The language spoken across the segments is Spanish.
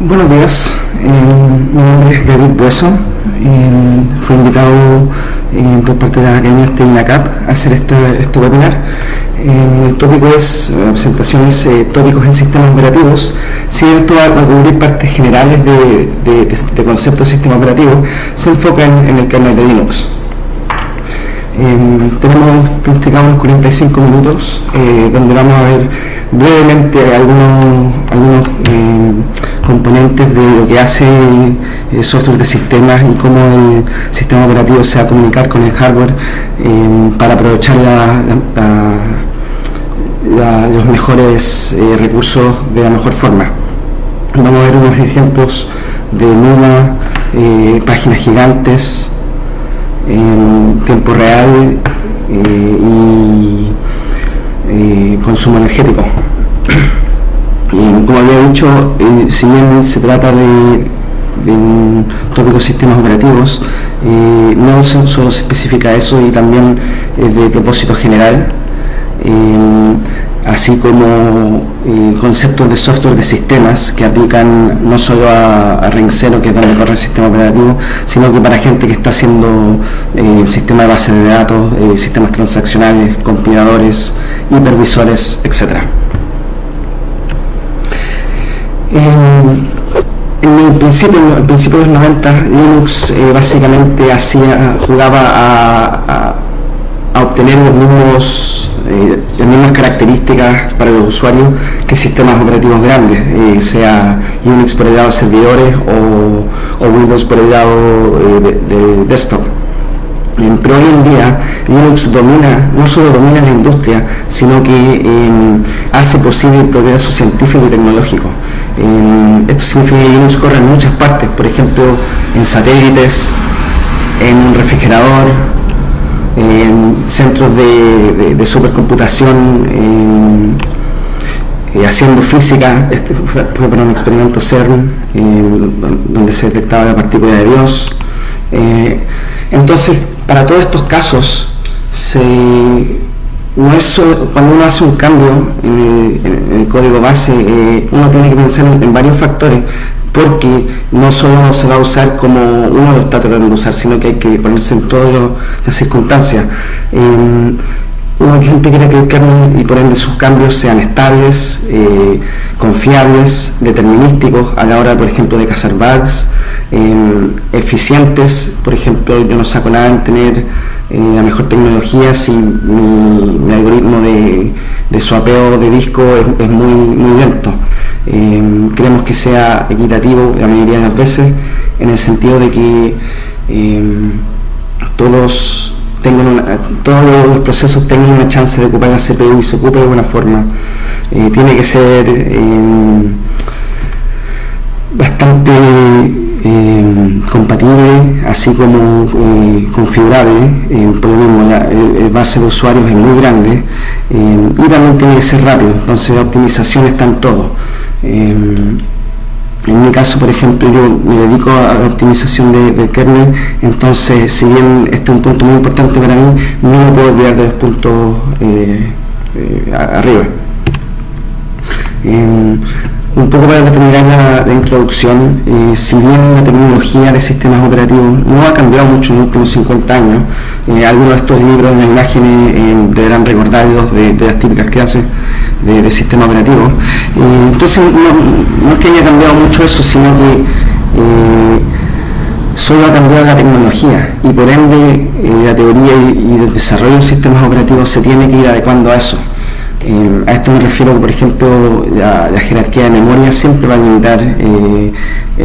Buenos días, mi nombre es David Bueso. Fui invitado por parte de la Academia INACAP a hacer este webinar. El tópico es presentaciones tópicos en sistemas operativos. Si esto va a cubrir partes generales de conceptos de sistema operativo, se enfoca en el kernel de Linux. Tenemos planificado unos 45 minutos donde vamos a ver brevemente algunos componentes de lo que hace software de sistemas y cómo el sistema operativo se va a comunicar con el hardware para aprovechar los mejores recursos de la mejor forma. Vamos a ver unos ejemplos de NUMA, páginas gigantes en tiempo real y consumo energético. Como había dicho, si bien se trata de un tópico de sistemas operativos, no solo se especifica eso y también de propósito general, así como conceptos de software de sistemas que aplican no solo a Ring 0, que es donde corre el sistema operativo, sino que para gente que está haciendo sistemas de base de datos, sistemas transaccionales, compiladores, hipervisores, etc. En el principio de los 90, Linux básicamente jugaba a obtener las mismas características para los usuarios que sistemas operativos grandes, sea Unix por el lado de servidores o Windows por el lado de desktop. Pero hoy en día Linux no solo domina la industria, sino que hace posible el progreso científico y tecnológico. Esto significa que Linux corre en muchas partes, por ejemplo en satélites, en un refrigerador, en centros de supercomputación, haciendo física. Este fue para un experimento CERN donde se detectaba la partícula de Dios. Entonces, para todos estos casos, cuando uno hace un cambio en el código base, uno tiene que pensar en varios factores, porque no solo se va a usar como uno lo está tratando de usar, sino que hay que ponerse en todas las circunstancias. Uno siempre quiere que el kernel y por ende sus cambios sean estables, confiables, determinísticos a la hora, por ejemplo, de cazar bugs, eficientes. Por ejemplo, yo no saco nada en tener la mejor tecnología si mi algoritmo de swapeo de disco es muy lento. Queremos que sea equitativo la mayoría de las veces, en el sentido de que todos los procesos tengan una chance de ocupar la CPU y se ocupe de buena forma. Tiene que ser bastante compatible, así como configurable. Por lo mismo, el base de usuarios es muy grande, y también tiene que ser rápido. Entonces la optimización está en todo. En mi caso, por ejemplo, yo me dedico a la optimización del kernel, entonces, si bien este es un punto muy importante para mí, no me puedo olvidar de los puntos arriba. Un poco para terminar la introducción, si bien la tecnología de sistemas operativos no ha cambiado mucho en los últimos 50 años, algunos de estos libros de imágenes deberán recordarlos de las típicas clases de sistema operativo. Entonces no es que haya cambiado mucho eso, sino que solo ha cambiado la tecnología, y por ende la teoría y el desarrollo de sistemas operativos se tiene que ir adecuando a eso. A esto me refiero, por ejemplo, la jerarquía de memoria siempre va a limitar el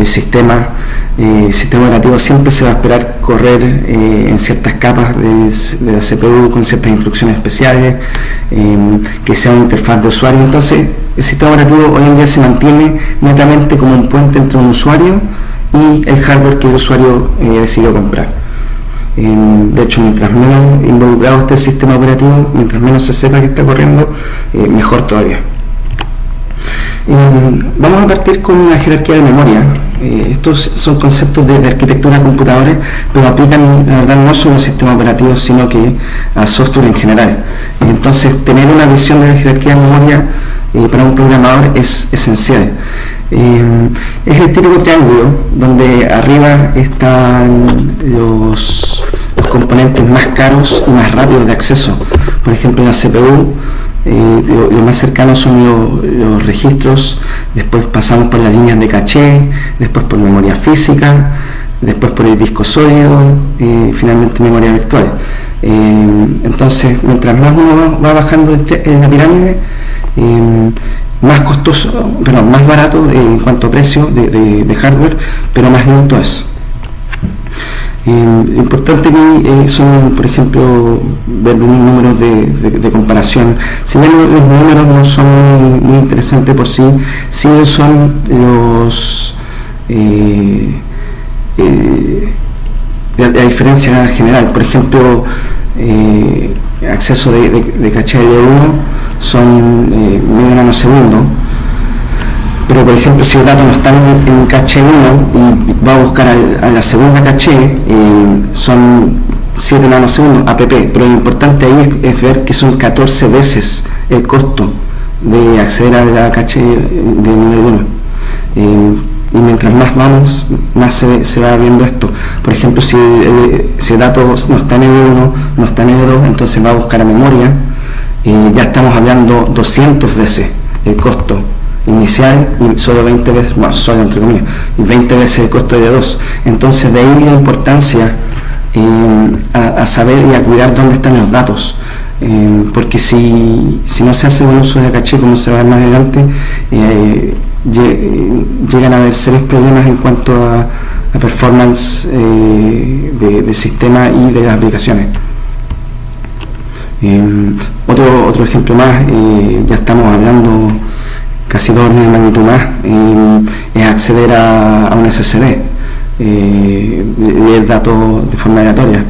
sistema. El sistema operativo siempre se va a esperar correr en ciertas capas de la CPU con ciertas instrucciones especiales, que sea una interfaz de usuario. Entonces, el sistema operativo hoy en día se mantiene netamente como un puente entre un usuario y el hardware que el usuario decidió comprar. De hecho, mientras menos involucrado esté el sistema operativo, mientras menos se sepa que está corriendo, mejor todavía. Vamos a partir con la jerarquía de memoria. Estos son conceptos de arquitectura de computadores, pero aplican, la verdad, no solo a sistemas operativos, sino que a software en general. Entonces, tener una visión de la jerarquía de memoria para un programador es esencial. Es el típico triángulo donde arriba están los componentes más caros y más rápidos de acceso. Por ejemplo, en la CPU, lo más cercano son los registros, después pasamos por las líneas de caché, después por memoria física, después por el disco sólido, finalmente memoria virtual. Entonces, mientras más uno va bajando en la pirámide, más costoso, pero más barato en cuanto a precio de hardware, pero más lento es. Importante aquí son, por ejemplo, ver unos números de comparación. Si bien los números no son muy interesantes por sí, sí son la diferencia general. Por ejemplo, acceso de caché de 1 son medio nanosegundo, pero por ejemplo si el dato no está en caché 1 y va a buscar a la segunda caché, son 7 nanosegundos app, pero lo importante ahí es ver que son 14 veces el costo de acceder a la caché de nivel 1. Y mientras más vamos, más se va viendo esto. Por ejemplo, si el dato no está en L1, no está en L2, entonces va a buscar a memoria. Ya estamos hablando 200 veces el costo inicial y solo 20 veces, bueno, solo entre comillas, y 20 veces el costo de L2. Entonces de ahí la importancia a saber y a cuidar dónde están los datos. Porque si no se hace buen uso de caché, como se va a ver más adelante, llegan a haber serios problemas en cuanto a performance de sistema y de las aplicaciones. Otro ejemplo más, ya estamos hablando casi 2 órdenes de magnitud más, es acceder a un SSD, leer datos de forma aleatoria,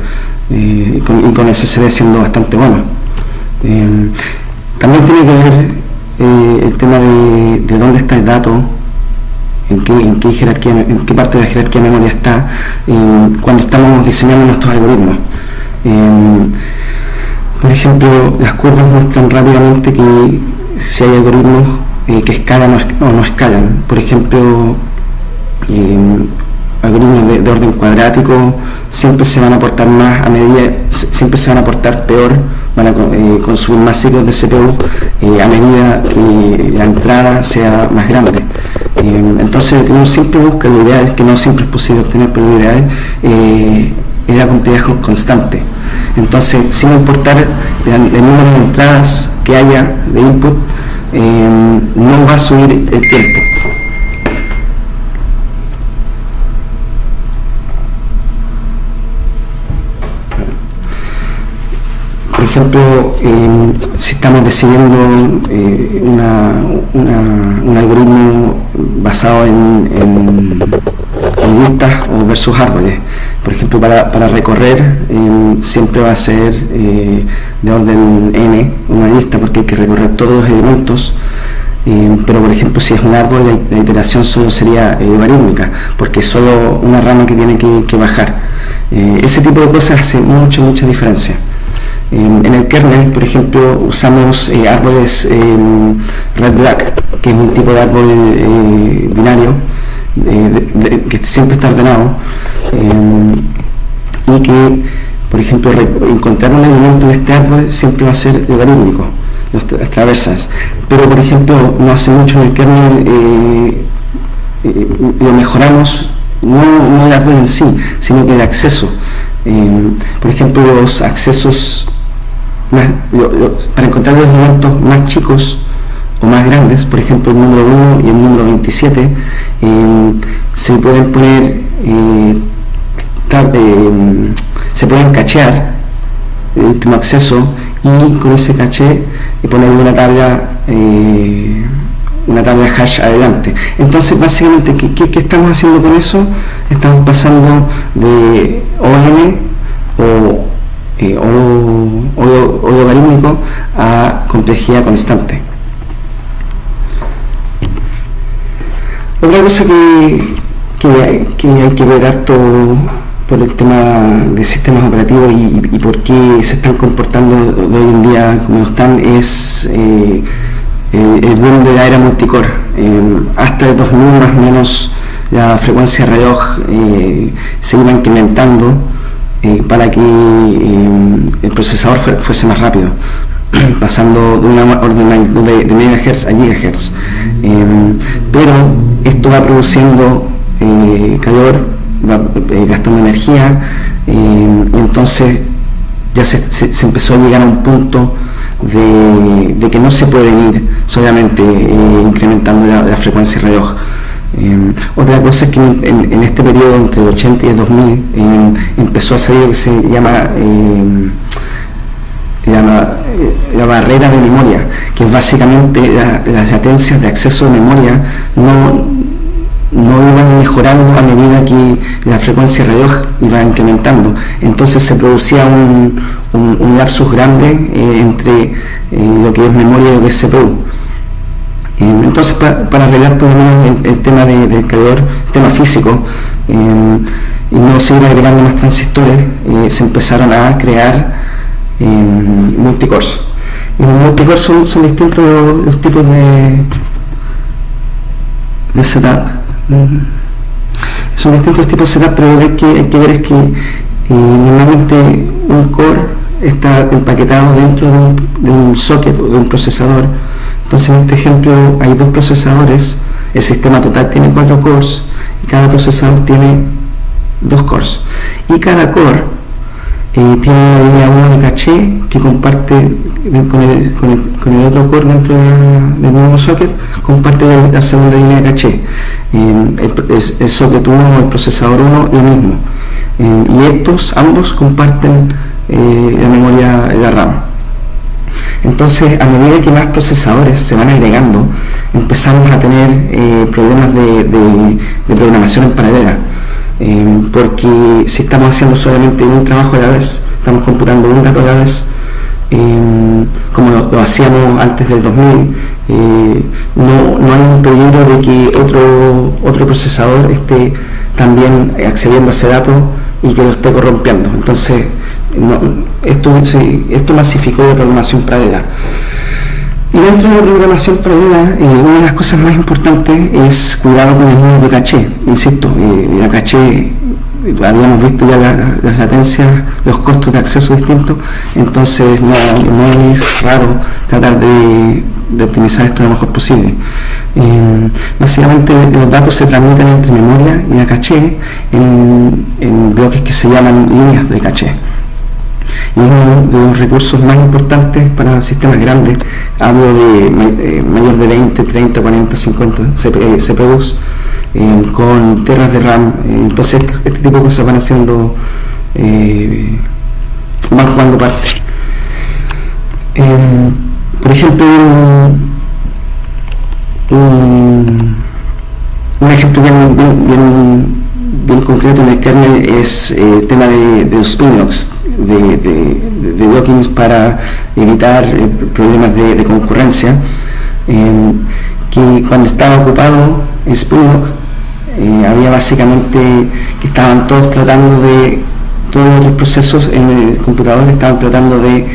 y con SSD siendo bastante bueno. También tiene que ver el tema de dónde está el dato, en qué parte de la jerarquía de memoria está, cuando estamos diseñando nuestros algoritmos. Por ejemplo, las curvas muestran rápidamente que si hay algoritmos que escalan o no escalan. Por ejemplo, algoritmos de orden cuadrático siempre se van a aportar más siempre se van a aportar peor, van a consumir más ciclos de CPU a medida que la entrada sea más grande. Entonces uno siempre busca, lo ideal, que no siempre es posible obtener, pero lo ideal es la complejidad constante. Entonces, sin importar el número de entradas que haya de input, no va a subir el tiempo. Por ejemplo, si estamos decidiendo un algoritmo basado en listas o versus árboles, por ejemplo, para recorrer siempre va a ser de orden n, una lista, porque hay que recorrer todos los elementos. Pero por ejemplo, si es un árbol, la iteración solo sería logarítmica, porque es solo una rama que tiene que bajar. Ese tipo de cosas hace mucha diferencia. En el kernel, por ejemplo, usamos árboles red-black, que es un tipo de árbol binario que siempre está ordenado, y que, por ejemplo, encontrar un elemento en este árbol siempre va a ser logarítmico, las traversas. Pero, por ejemplo, no hace mucho en el kernel lo mejoramos, no el árbol en sí, sino que el acceso. Por ejemplo, los accesos para encontrar los elementos más chicos o más grandes, por ejemplo el número 1 y el número 27, se pueden poner se pueden cachear el último acceso, y con ese caché poner una tabla hash adelante. Entonces básicamente, ¿qué estamos haciendo con eso? Estamos pasando de ON o logarítmico a complejidad constante. Otra cosa que hay que ver harto por el tema de sistemas operativos y por qué se están comportando de hoy en día como están, es el boom de la era multicore. Hasta el 2000 más o menos la frecuencia reloj se iba incrementando para que el procesador fuese más rápido, pasando de una orden de magnitud de megahertz a gigahertz. Pero esto va produciendo calor, va gastando energía, y entonces ya se empezó a llegar a un punto de que no se pueden ir solamente incrementando la frecuencia reloj. Otra cosa es que en este periodo entre el 80 y el 2000 empezó a salir lo que se llama la barrera de memoria, que es básicamente las latencias de acceso de memoria no iban mejorando a medida que la frecuencia reloj iba incrementando. Entonces se producía un lapsus grande entre lo que es memoria y lo que es CPU. Entonces, para arreglar por lo menos el tema del calor, el tema físico, y no seguir agregando más transistores, se empezaron a crear multicores. Y los multicores son distintos los tipos de setup. Son distintos tipos de setup, pero lo que hay que ver es que normalmente un core está empaquetado dentro de un socket o de un procesador. Entonces, en este ejemplo hay dos procesadores, el sistema total tiene 4 cores y cada procesador tiene 2 cores, y cada core tiene una línea 1 de caché que comparte con el otro core dentro del mismo socket, comparte la segunda línea de caché. El socket 1 o el procesador 1 lo mismo, y ambos comparten la memoria, la RAM. Entonces, a medida que más procesadores se van agregando, empezamos a tener problemas de programación en paralela, porque si estamos haciendo solamente un trabajo a la vez, estamos computando un dato a la vez, como lo hacíamos antes del 2000, no hay un peligro de que otro procesador esté también accediendo a ese dato y que lo esté corrompiendo. Entonces, esto masificó la programación paralela. Y dentro de la programación paralela, una de las cosas más importantes es cuidado con el número de caché. Insisto, la caché, habíamos visto ya las latencias, los costos de acceso distintos, entonces no es raro tratar de optimizar esto lo mejor posible. Básicamente los datos se transmiten entre memoria y la caché en bloques que se llaman líneas de caché. Y uno de los recursos más importantes para sistemas grandes, hablo de mayor de 20, 30, 40, 50 CPUs con teras de RAM. Entonces este tipo de cosas van haciendo, van jugando parte. Por ejemplo, un ejemplo bien concreto en el kernel es el tema de los spin-locks, de lockings para evitar problemas de concurrencia, que cuando estaba ocupado el spin-lock, había básicamente que estaban todos los procesos en el computador estaban tratando de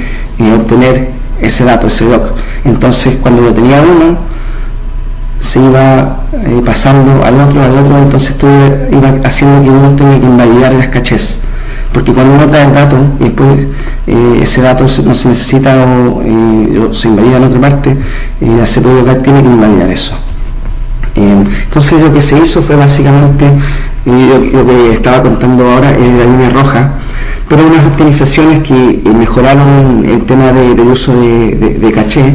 obtener ese dato, ese lock. Entonces, cuando lo tenía uno, se iba pasando al otro, entonces esto iba haciendo que uno tenga que invalidar las cachés, porque cuando uno trae el dato y después ese dato no se necesita o se invalida en otra parte, la CPU local tiene que invalidar eso. Entonces lo que se hizo fue básicamente lo que estaba contando ahora, la línea roja, pero unas optimizaciones que mejoraron el tema del uso de caché.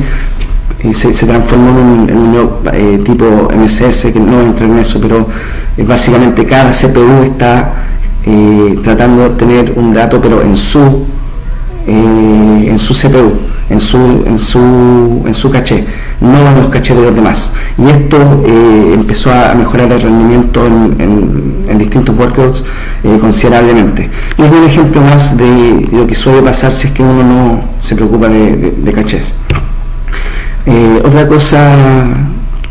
Se transformó en un nuevo tipo MSS, que no voy a entrar en eso, pero básicamente cada CPU está tratando de obtener un dato, pero en su CPU, en su caché, no en los cachés de los demás. Y esto empezó a mejorar el rendimiento en distintos workloads considerablemente. Y es un ejemplo más de lo que suele pasar si es que uno no se preocupa de cachés. Otra cosa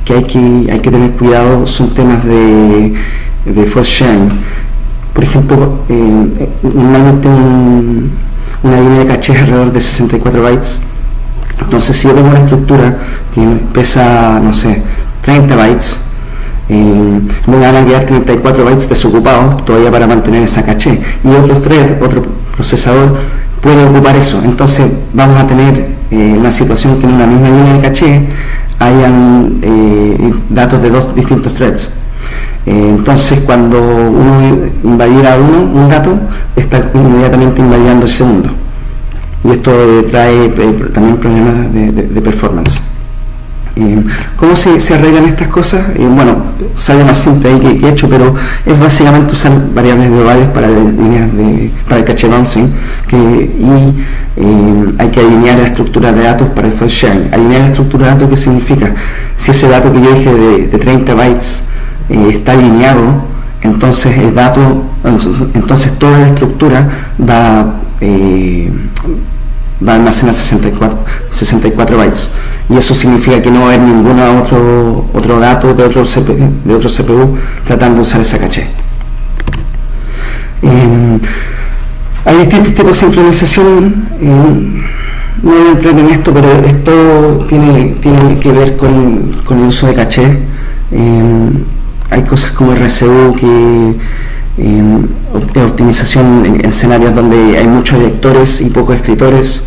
que hay que tener cuidado son temas de force sharing. Por ejemplo, normalmente una línea de caché es alrededor de 64 bytes, Entonces, si yo tengo una estructura que pesa, no sé, 30 bytes, me van a quedar 34 bytes desocupados todavía para mantener esa caché, y otro thread, otro procesador puede ocupar eso. Entonces vamos a tener una situación que en una misma línea de caché hayan datos de dos distintos threads. Entonces cuando uno invadiera un dato, está inmediatamente invalidando el segundo, y esto trae también problemas de performance. ¿Cómo se arreglan estas cosas? Bueno, sale más simple ahí que he hecho, pero es básicamente usar variables globales para líneas para el cache bouncing, y hay que alinear la estructura de datos para el fault sharing. Alinear la estructura de datos, ¿qué significa? Si ese dato que yo dije de 30 bytes está alineado, entonces el dato, entonces toda la estructura va a almacenar 64 bytes, y eso significa que no va a haber ningún otro dato de otro CPU tratando de usar esa caché. Hay distintos tipos de sincronización. No voy a entrar en esto, pero esto tiene que ver con el uso de caché. Hay cosas como RCU, que optimización en escenarios donde hay muchos lectores y pocos escritores.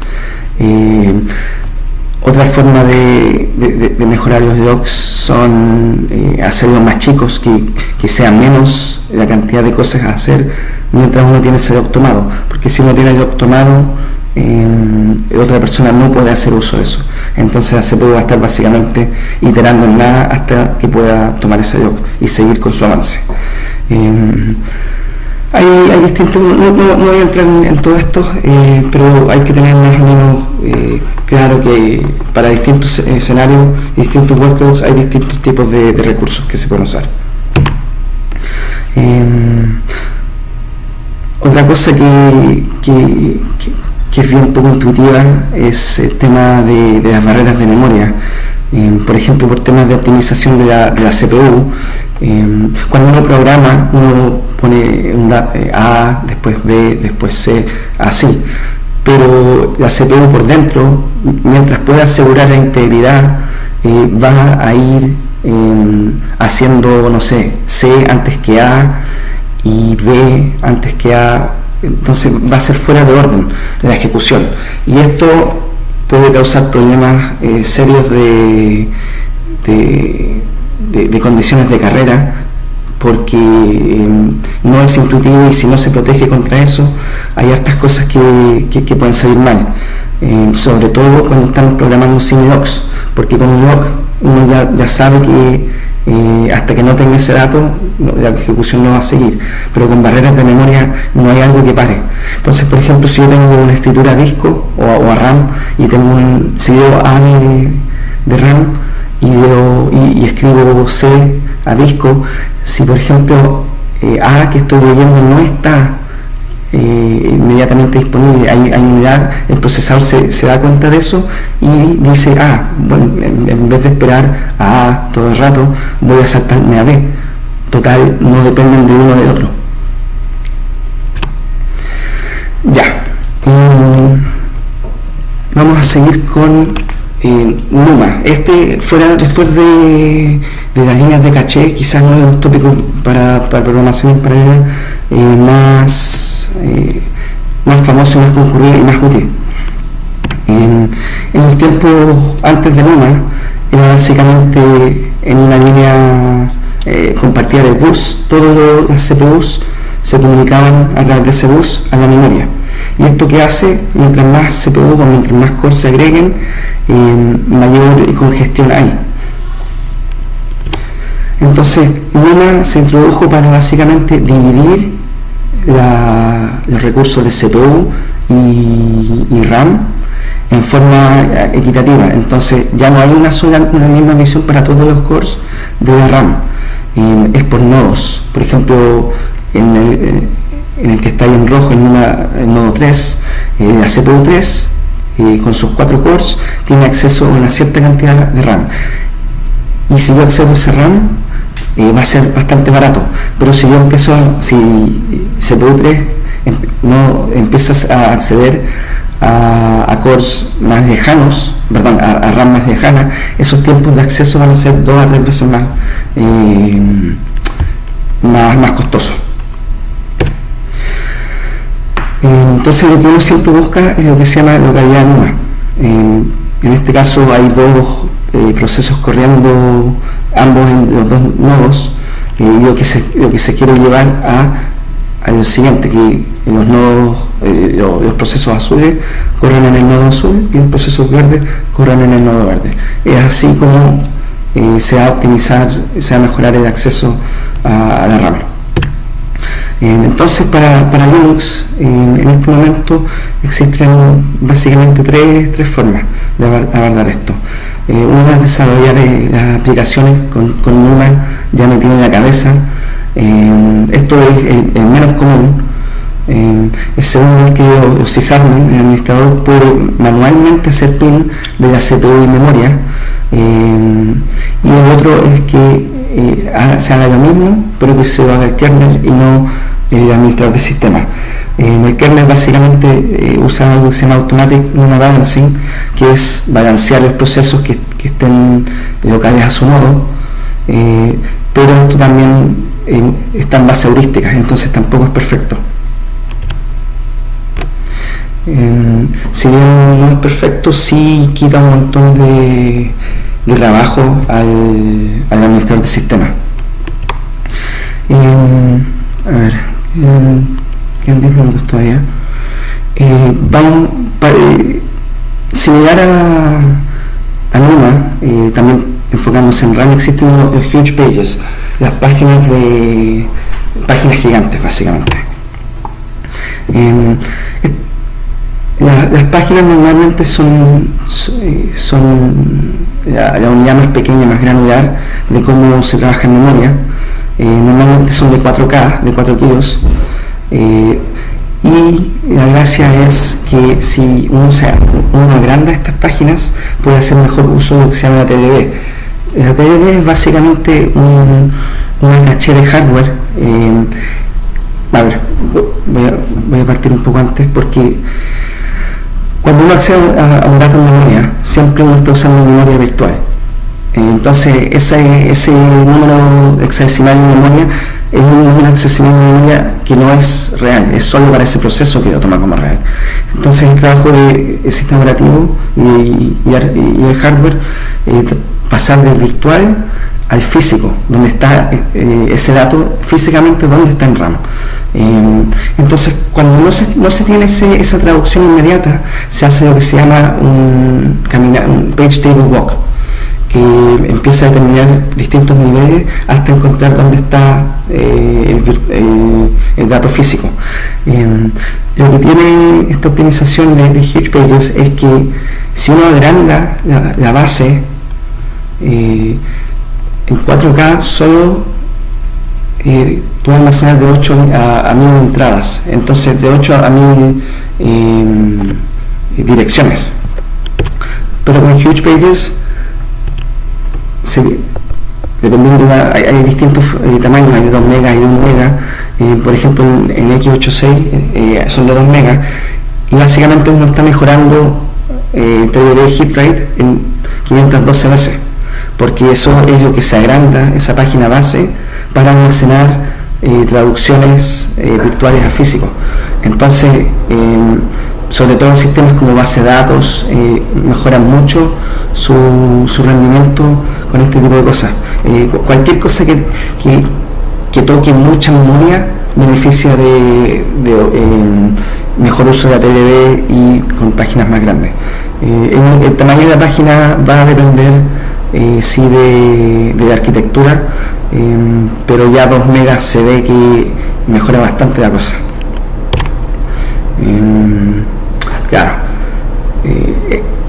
Otra forma de mejorar los logs son hacerlos más chicos, que sean menos la cantidad de cosas a hacer mientras uno tiene ese log tomado, porque si uno tiene el log tomado, otra persona no puede hacer uso de eso. Entonces la CPU va a estar básicamente iterando en nada hasta que pueda tomar ese log y seguir con su avance. Hay distintos, no voy a entrar en todo esto, pero hay que tener más o menos claro que para distintos escenarios y distintos workloads hay distintos tipos de recursos que se pueden usar. Otra cosa que es bien poco intuitiva es el tema de las barreras de memoria. Por ejemplo, por temas de optimización de la CPU, cuando uno programa, uno pone A, después B, después C, así, pero la CPU por dentro, mientras pueda asegurar la integridad, va a ir haciendo, no sé, C antes que A y B antes que A. Entonces va a ser fuera de orden de la ejecución, y esto puede causar problemas serios de condiciones de carrera, porque no es intuitivo, y si no se protege contra eso, hay hartas cosas que pueden salir mal, sobre todo cuando estamos programando sin logs, porque con un log uno ya sabe que hasta que no tenga ese dato la ejecución no va a seguir, pero con barreras de memoria no hay algo que pare. Entonces, por ejemplo, si yo tengo una escritura a disco o a RAM, y tengo un seguido A de RAM y escribo C a disco, si por ejemplo A que estoy leyendo no está inmediatamente disponible, el procesador se da cuenta de eso y dice, bueno, en vez de esperar a A todo el rato, voy a saltarme a B. Total, no dependen de uno del otro. Ya. Vamos a seguir con NUMA. Fuera después de las líneas de caché, quizás no es un tópico para programación en paralelo más famoso, más concurrido y más útil. En el tiempo antes de NUMA era básicamente en una línea compartida de bus, todas las CPUs se comunicaban a través de ese bus a la memoria. Y esto que hace, mientras más CPU o mientras más cores se agreguen, mayor congestión hay. Entonces NUMA se introdujo para básicamente dividir los recursos de CPU y RAM en forma equitativa. Entonces ya no hay una misma misión para todos los cores de la RAM, es por nodos. Por ejemplo, en el que está ahí en rojo, en nodo 3, la CPU 3 con sus 4 cores tiene acceso a una cierta cantidad de RAM, y si yo accedo a ese RAM va a ser bastante barato, pero si CPU 3 no empiezas a acceder a cores más lejanos, perdón, a RAM más lejana, esos tiempos de acceso van a ser 2 a 3 veces más costosos. Entonces lo que uno siempre busca es lo que se llama localidad NUMA. En este caso hay dos procesos corriendo, ambos en los dos nodos, y lo que se quiere llevar a lo siguiente, que los nodos, los procesos azules corran en el nodo azul y los procesos verdes corran en el nodo verde. Es así como se va a optimizar, se va a mejorar el acceso a la RAM. Entonces para Linux en este momento existen básicamente tres formas de abordar esto. Una es desarrollar las aplicaciones con NUMA ya metido en la cabeza. Esto es el menos común. El segundo es que los sysadmin, el administrador, puede manualmente hacer pin de la CPU y memoria, y el otro es que se haga lo mismo pero que se haga el kernel y no el administrador de sistema. El kernel básicamente usa algo que se llama Automatic NUMA Balancing, que es balancear los procesos que estén locales a su nodo, pero esto también está en base a heurísticas, entonces tampoco es perfecto. Si bien no es perfecto, sí quita un montón de trabajo al administrador de sistema. A ver, quedan 10 minutos todavía. Vamos similar a NUMA, también enfocándose en RAM, existen los huge pages, las páginas gigantes básicamente. Las páginas normalmente son la unidad más pequeña, más granular de cómo se trabaja en memoria. Normalmente son de 4K, de 4 kilos, y la gracia es que si uno agranda estas páginas puede hacer mejor uso de lo que se llama la TDD. La TDD es básicamente una caché de hardware. A ver, voy a partir un poco antes, porque cuando uno accede a un dato en memoria, siempre uno está usando memoria virtual. Entonces ese número hexadecimal en memoria es un número hexadecimal en memoria que no es real, es solo para ese proceso que lo toma como real. Entonces el trabajo del sistema operativo y el hardware, pasar del virtual al físico, donde está ese dato físicamente, donde está en RAM. Entonces cuando no se tiene esa traducción inmediata, se hace lo que se llama un page table walk, que empieza a determinar distintos niveles hasta encontrar dónde está el dato físico. Lo que tiene esta optimización de Huge Pages es que si uno agranda la base en 4K, solo puede almacenar de 8 a 1000 entradas, entonces de 8 a 1000 direcciones. Pero con Huge Pages, dependiendo hay distintos tamaños, hay de 2 megas y de 1 mega. Por ejemplo en X86 son de 2 megas, y básicamente uno está mejorando TDD hit rate en 512 veces, porque eso es lo que se agranda esa página base para almacenar traducciones virtuales a físico. Entonces sobre todo en sistemas como base de datos, mejoran mucho su rendimiento con este tipo de cosas. Cualquier cosa que toque mucha memoria beneficia de mejor uso de la TDD y con páginas más grandes. El tamaño de la página va a depender sí de la arquitectura, pero ya 2 megas se ve que mejora bastante la cosa. Claro,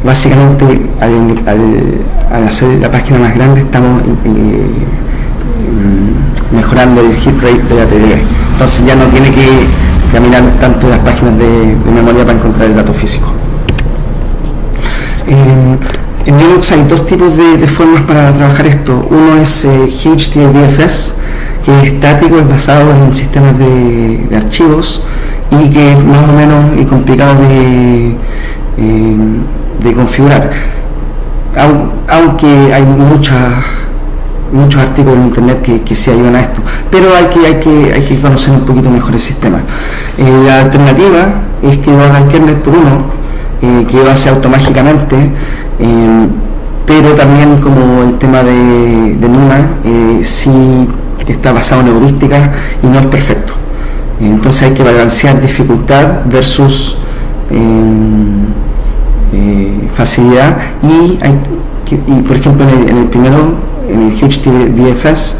básicamente al hacer la página más grande estamos mejorando el hit rate de la TDD, entonces ya no tiene que caminar tanto las páginas de memoria para encontrar el dato físico. En Linux hay dos tipos de formas para trabajar esto. Uno es HTTPFS, que es estático, es basado en sistemas de archivos, y que es más o menos complicado de configurar, aunque hay muchos artículos en internet que se ayudan a esto, pero hay que conocer un poquito mejor el sistema. La alternativa es que lo haga el kernel por uno, que lo hace automáticamente, pero también, como el tema de NUMA, sí está basado en heurísticas y no es perfecto. Entonces hay que balancear dificultad versus facilidad, y por ejemplo en el primero, en el HugeDFS,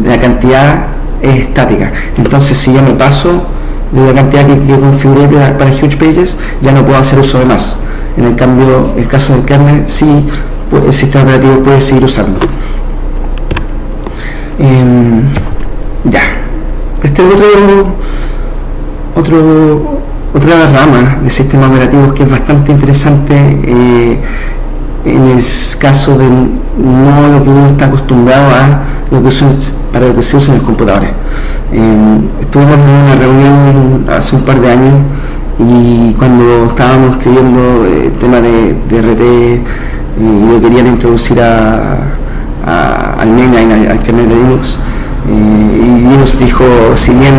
la cantidad es estática. Entonces, si yo me paso de la cantidad que configuré para HugePages, ya no puedo hacer uso de más. En el cambio, el caso del kernel, sí, el sistema operativo puede seguir usando. Ya, este es otra rama de sistemas operativos que es bastante interesante, en el caso de no lo que uno está acostumbrado a para lo que se usa en los computadores. Estuvimos en una reunión hace un par de años, y cuando estábamos escribiendo el tema de RT, y lo querían introducir al mainline, al kernel de Linux, y Linux dijo, si bien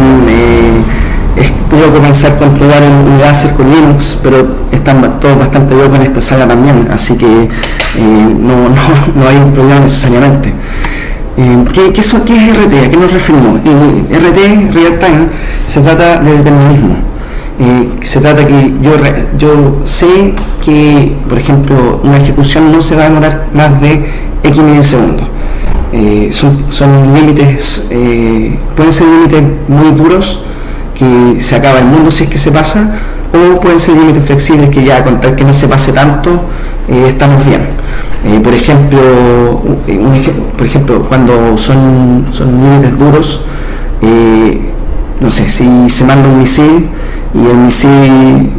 puedo comenzar a controlar un láser con Linux, pero están todos bastante locos en esta saga también, así que no hay un problema necesariamente. ¿Qué es RT? ¿A qué nos referimos? RT, Real Time, se trata de determinismo. Se trata que yo sé que, por ejemplo, una ejecución no se va a demorar más de X milisegundos. Son límites, pueden ser límites muy duros, que se acaba el mundo si es que se pasa, o pueden ser límites flexibles que ya, con tal que no se pase tanto, estamos bien. Por ejemplo, cuando son límites duros, no sé, si se manda un misil y el misil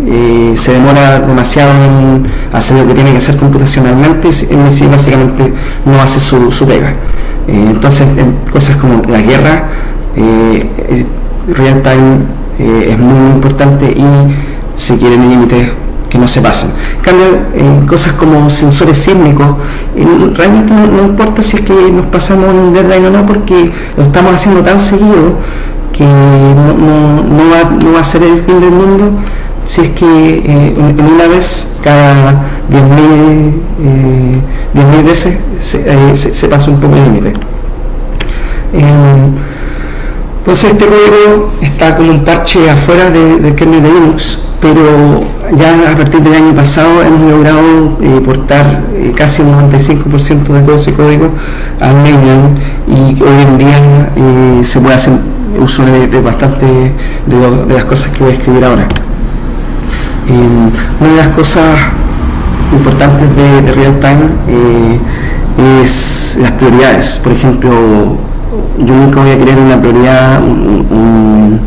se demora demasiado en hacer lo que tiene que hacer computacionalmente, el misil básicamente no hace su pega. Entonces, en cosas como la guerra, real time es muy importante, y se quieren límites que no se pasen. En cambio, en cosas como sensores sísmicos, realmente no importa si es que nos pasamos un deadline o no, porque lo estamos haciendo tan seguido que no va a ser el fin del mundo si es que en una vez cada 10.000 veces se pasa un poco el límite. Entonces, este código está como un parche afuera del kernel de Linux, pero ya a partir del año pasado hemos logrado portar casi el 95% de todo ese código al mainline, y hoy en día se puede hacer uso de bastante de las cosas que voy a escribir ahora. Una de las cosas importantes de real time es las prioridades. Por ejemplo, yo nunca voy a crear una prioridad, un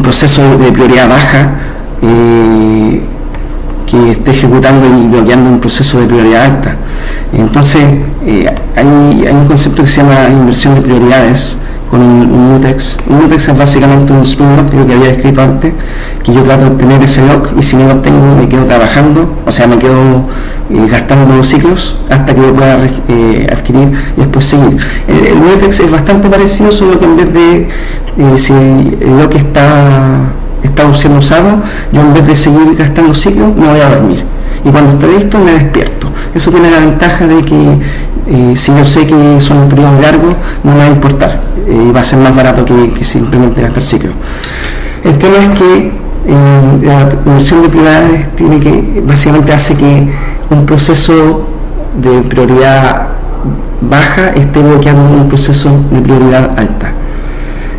proceso de prioridad baja que esté ejecutando y bloqueando un proceso de prioridad alta. Entonces, hay un concepto que se llama inversión de prioridades con un mutex. Un mutex es básicamente un spin lock, lo que había escrito antes, que yo trato de obtener ese lock, y si no lo obtengo me quedo trabajando, o sea, me quedo gastando nuevos ciclos hasta que lo pueda adquirir y después seguir. El mutex es bastante parecido, solo que en vez de si el lock está siendo usado, yo en vez de seguir gastando ciclos me voy a dormir, y cuando esté listo me despierto. Eso tiene la ventaja de que si yo sé que son periodos largos, no me va a importar, va a ser más barato que simplemente gastar ciclos. El tema es que la inversión de prioridades básicamente hace que un proceso de prioridad baja esté bloqueando un proceso de prioridad alta,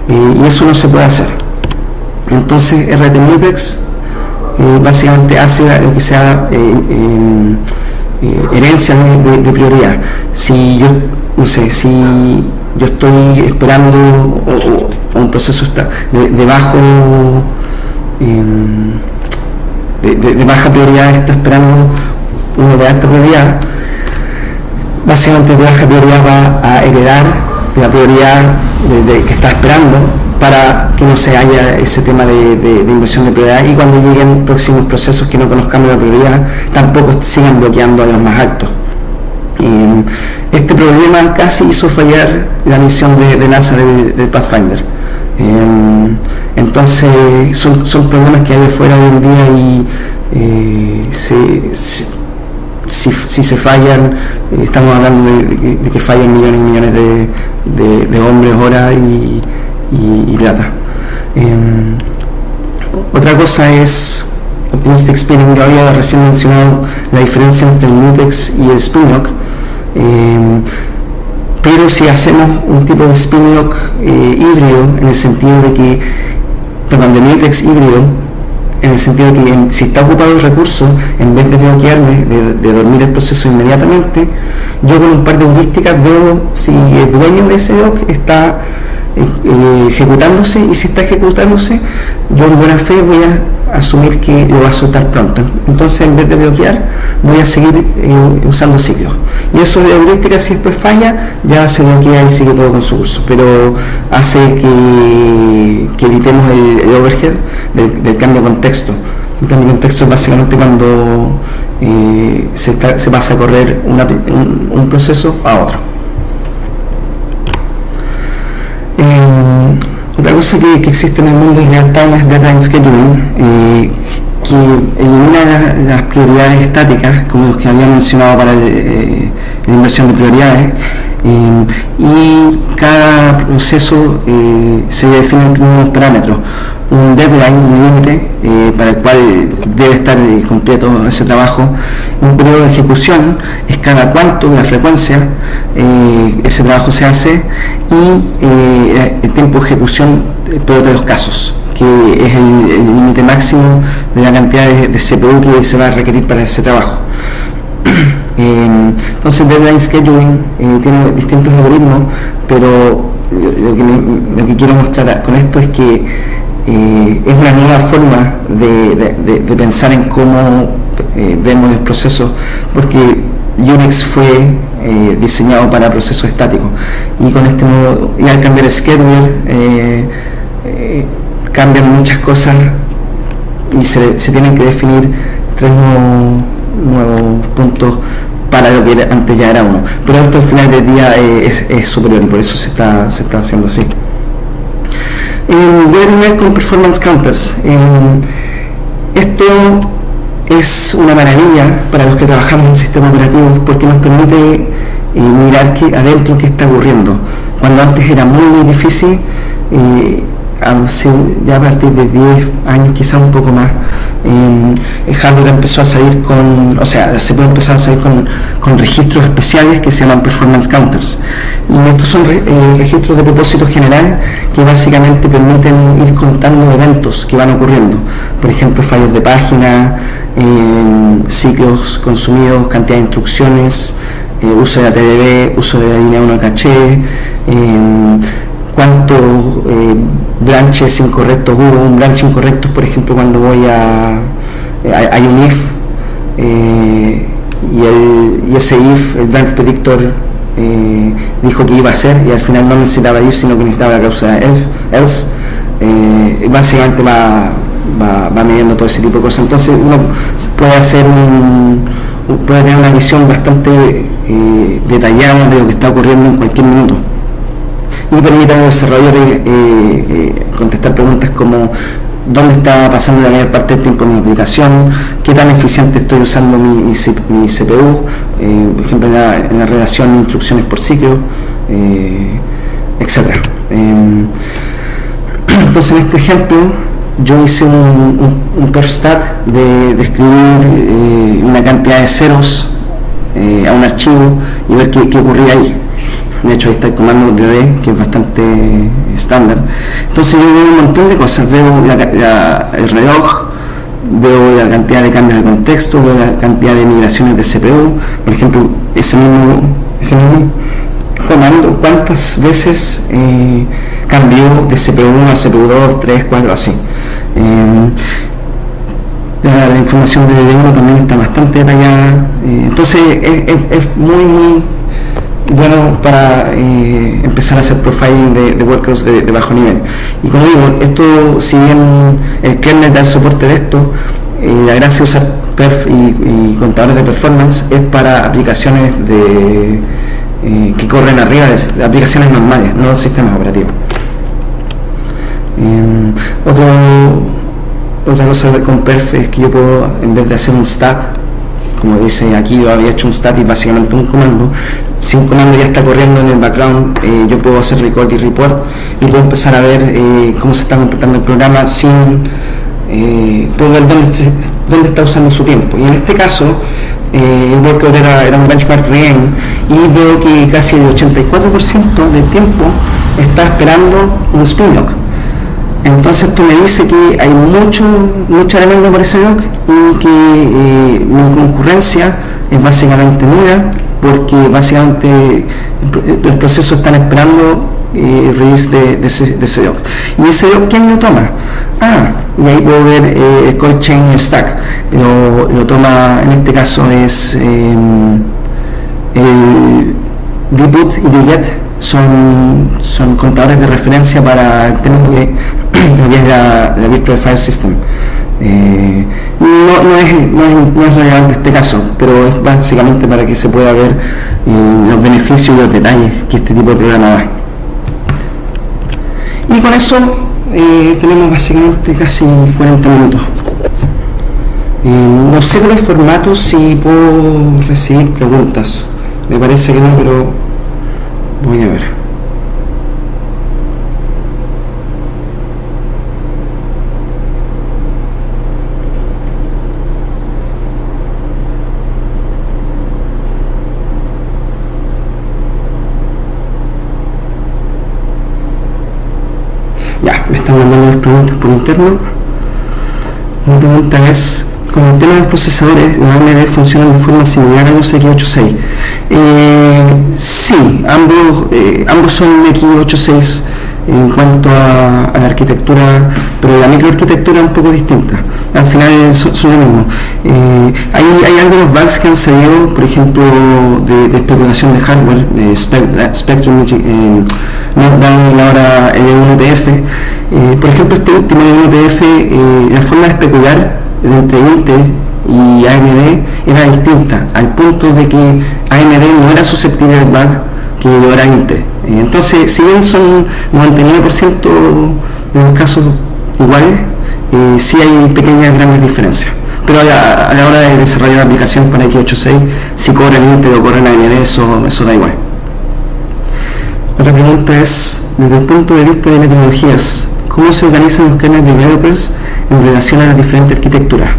y eso no se puede hacer. Entonces, RT-Mutex básicamente hace lo que sea herencia de prioridad. Si yo estoy esperando, o un proceso está de baja prioridad, está esperando uno de alta prioridad, básicamente de baja prioridad va a heredar la prioridad que está esperando, para que no se haya ese tema de inversión de prioridad, y cuando lleguen próximos procesos que no conozcamos la prioridad tampoco sigan bloqueando a los más altos. Este problema casi hizo fallar la misión de NASA de Pathfinder. Entonces son problemas que hay afuera hoy en día, y si se fallan, estamos hablando de que fallan millones y millones de hombres, horas y plata. Otra cosa es Optimistic Spinning. Yo había recién mencionado la diferencia entre el mutex y el spin lock, pero si hacemos un tipo de spin lock híbrido, en el sentido de que, perdón, de mutex híbrido, en el sentido de que si está ocupado el recurso, en vez de bloquearme, de dormir el proceso inmediatamente, yo con un par de heurísticas veo si el dueño de ese lock está ejecutándose, y si está ejecutándose, yo en buena fe voy a asumir que lo va a soltar pronto. Entonces, en vez de bloquear, voy a seguir usando ciclos, y eso de heurística, si después falla, ya se bloquea y sigue todo con su curso, pero hace que evitemos el overhead del cambio de contexto. El cambio de contexto es básicamente cuando se pasa a correr un proceso a otro. Otra cosa que existe en el mundo de real-time es deadline scheduling, que elimina las prioridades estáticas, como los que había mencionado para la inversión de prioridades, y cada proceso se define entre unos parámetros, un deadline, un límite para el cual debe estar completo ese trabajo, un periodo de ejecución, es cada cuánto, la frecuencia ese trabajo se hace, y el tiempo de ejecución, pero de los casos, que es el límite máximo de la cantidad de CPU que se va a requerir para ese trabajo. Entonces, deadline scheduling tiene distintos algoritmos, pero lo que quiero mostrar con esto es que es una nueva forma de pensar en cómo vemos el proceso, porque Unix fue diseñado para procesos estáticos, y con este nuevo, y al cambiar el scheduler, cambian muchas cosas, y se tienen que definir tres nuevos puntos para lo que antes ya era uno, pero esto al final del día es superior, y por eso se está haciendo así. Voy a terminar con performance counters. Esto es una maravilla para los que trabajamos en sistemas operativos, porque nos permite mirar adentro qué está ocurriendo, cuando antes era muy difícil. Ya a partir de 10 años, quizás un poco más, el hardware empezó a salir la CPU empezó a salir con registros especiales que se llaman performance counters, y estos son registros de propósito general que básicamente permiten ir contando eventos que van ocurriendo, por ejemplo, fallos de página, ciclos consumidos, cantidad de instrucciones, uso de la TDD, uso de la línea 1 de caché, cuántos branches incorrectos hubo. Un branch incorrecto, por ejemplo, cuando voy hay un if, y ese if, el branch predictor, dijo que iba a ser, y al final no necesitaba if, sino que necesitaba la cláusula else. Básicamente va midiendo todo ese tipo de cosas. Entonces uno puede tener una visión bastante detallada de lo que está ocurriendo en cualquier minuto, y permite a los desarrolladores contestar preguntas como dónde está pasando la mayor parte del tiempo en mi aplicación, qué tan eficiente estoy usando mi CPU, por ejemplo en la relación de instrucciones por ciclo, etc. Entonces, en este ejemplo yo hice un perfstat de escribir una cantidad de ceros a un archivo y ver qué ocurría ahí. De hecho, ahí está el comando DD, que es bastante estándar. Entonces yo veo un montón de cosas, veo el reloj, veo la cantidad de cambios de contexto, veo la cantidad de migraciones de CPU, por ejemplo, ese mismo comando, cuántas veces cambió de CPU1 a CPU2, 3, 4, así. La información de DD1 también está bastante detallada, entonces es muy bueno para empezar a hacer profiling de workloads de bajo nivel. Y como digo, esto, si bien el kernel da el soporte de esto, la gracia de usar perf y contadores de performance es para aplicaciones que corren arriba de aplicaciones normales, no sistemas operativos. Otra cosa con perf es que yo puedo, en vez de hacer un stat, como dice aquí, yo había hecho un stat y básicamente un comando. Si un comando ya está corriendo en el background, yo puedo hacer record y report y puedo empezar a ver cómo se está comportando el programa puedo ver dónde está usando su tiempo. Y en este caso, el workload era un benchmark REN y veo que casi el 84% del tiempo está esperando un spin lock. Entonces esto me dice que hay mucha demanda por ese lock y que mi concurrencia es básicamente nula, porque básicamente los procesos están esperando el release de ese lock. ¿Y ese lock quién lo toma? Y ahí puedo ver el call chain stack. Lo toma, en este caso es el dput y dget. Son contadores de referencia para el tema de lo que es la Virtual File System. No es relevante este caso, pero es básicamente para que se pueda ver los beneficios y los detalles que este tipo de programa da. Y con eso tenemos básicamente casi 40 minutos. No sé con el formato si puedo recibir preguntas. Me parece que no, pero voy a ver. Ya, me están mandando las preguntas por interno. Una pregunta es: con el tema de los procesadores, los AMD funcionan de forma similar a los x86. Sí, ambos son x86 en cuanto a la arquitectura, pero la microarquitectura es un poco distinta. Al final son lo mismo. Hay algunos bugs que han salido, por ejemplo, de especulación de hardware, de Spectrum, Knockdown y ahora el 1TF. Por ejemplo, este último el 1TF, la forma de especular entre Intel y AMD era distinta, al punto de que AMD no era susceptible del bug que lo era Intel. Entonces, si bien son 99% de los casos iguales, sí hay pequeñas grandes diferencias. Pero a la hora de desarrollar aplicaciones para x86, si corren Intel o corren AMD, eso da igual. Otra pregunta es: desde el punto de vista de metodologías, ¿cómo se organizan los kernel developers en relación a las diferentes arquitecturas?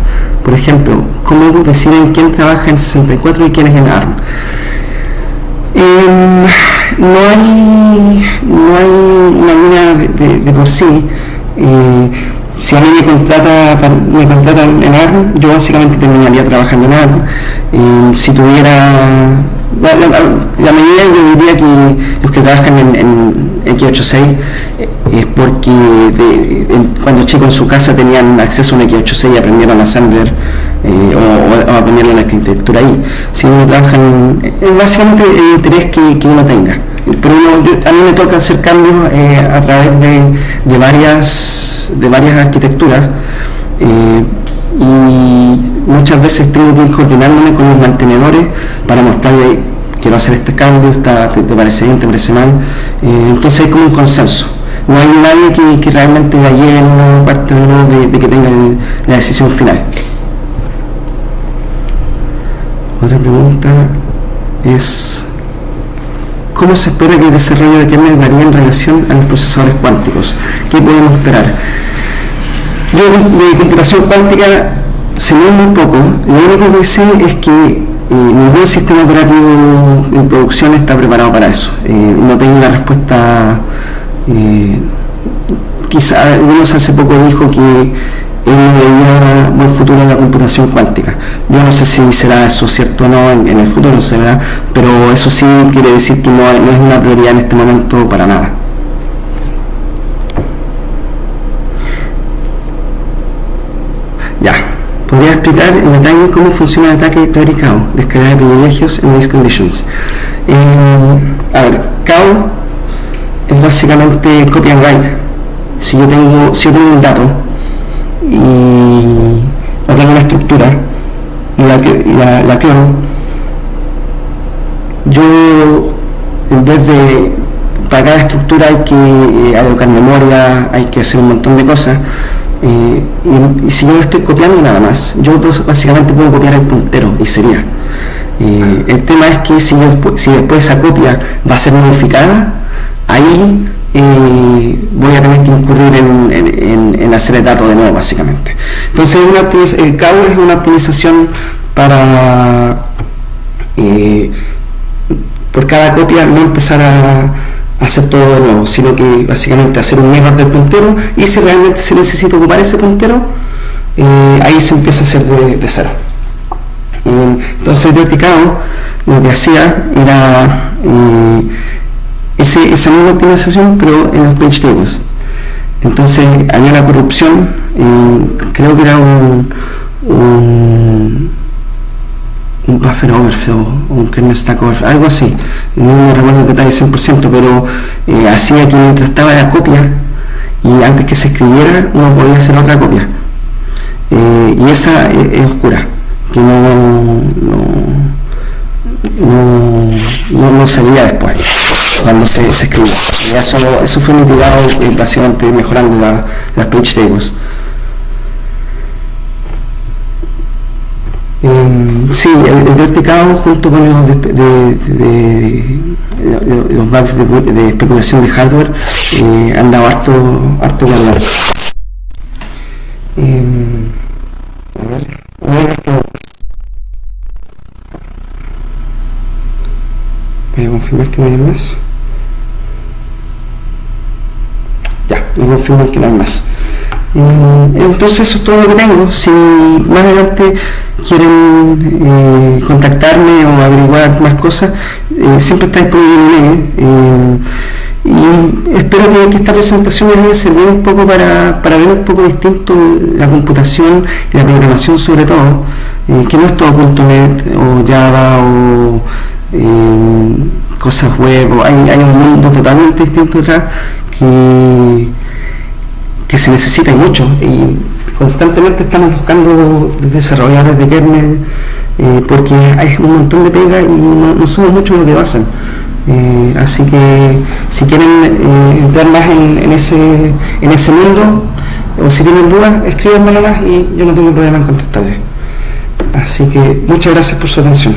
Por ejemplo, ¿cómo deciden quién trabaja en 64 y quién es en ARM? No hay una línea de por sí. Si a mí me contratan en ARM, yo básicamente terminaría trabajando en ARM. Si tuviera la medida, yo diría que los que trabajan en x86 es porque cuando chicos en su casa tenían acceso a un x86 y aprendieron a Assembler o aprendieron la arquitectura ahí. Si uno trabaja es básicamente el interés que uno tenga. Pero a mí me toca hacer cambios a través de varias arquitecturas, y muchas veces tengo que ir coordinándome con los mantenedores para mostrarle: quiero hacer este cambio, te parece bien, te parece mal. Entonces hay como un consenso. No hay nadie que realmente la lleve en una parte de que tenga la decisión final. Otra pregunta es: ¿cómo se espera que el desarrollo de kernel varíe en relación a los procesadores cuánticos? ¿Qué podemos esperar? Yo de computación cuántica sé muy poco. Lo único que sé es que ningún sistema operativo en producción está preparado para eso. No tengo una respuesta. Quizá algunos hace poco dijo que él veía buen futuro en la computación cuántica. Yo no sé si será eso cierto o no en el futuro, se verá, pero eso sí quiere decir que no es una prioridad en este momento para nada. Ya, podría explicar en detalle cómo funciona el ataque teórico, descarga de privilegios en these conditions. básicamente copy and write. Si yo tengo un dato y no tengo una estructura y la clono, yo, en vez de, para cada estructura hay que alocar memoria, hay que hacer un montón de cosas, y si yo no estoy copiando nada más, yo básicamente puedo copiar el puntero y sería. El tema es que si después esa copia va a ser modificada, ahí voy a tener que incurrir en hacer el dato de nuevo, básicamente. Entonces el cabo es una optimización para por cada copia no empezar a hacer todo de nuevo, sino que básicamente hacer un error del puntero, y si realmente se necesita ocupar ese puntero, ahí se empieza a hacer de cero. Entonces Dirty Cow lo que hacía era esa misma optimización, pero en los page tables. Entonces había una corrupción, creo que era un buffer overflow, un kernel stack overflow, algo así, no me recuerdo el detalle 100%, pero hacía que mientras estaba la copia y antes que se escribiera uno podía hacer otra copia, y esa es oscura, que no salía después cuando se escribía, y eso fue mitigado básicamente mejorando las page tables. Sí, el Dirty Cow junto con los bugs de especulación de hardware han dado harto que hablar. Voy a confirmar que no hay más. Ya, me confirman que no hay más. Entonces eso es todo lo que tengo. Si más adelante quieren contactarme o averiguar más cosas, siempre está disponible en email, y espero que esta presentación les haya servido un poco para ver un poco distinto la computación y la programación, sobre todo, que no es todo .NET o Java o cosas web, hay un mundo totalmente distinto detrás que se necesita mucho, y constantemente estamos buscando desarrolladores de kernel, porque hay un montón de pega y no somos muchos los que lo hacen. Así que si quieren entrar más en ese mundo, o si tienen dudas, escríbanme nomás y yo no tengo problema en contestarles. Así que muchas gracias por su atención.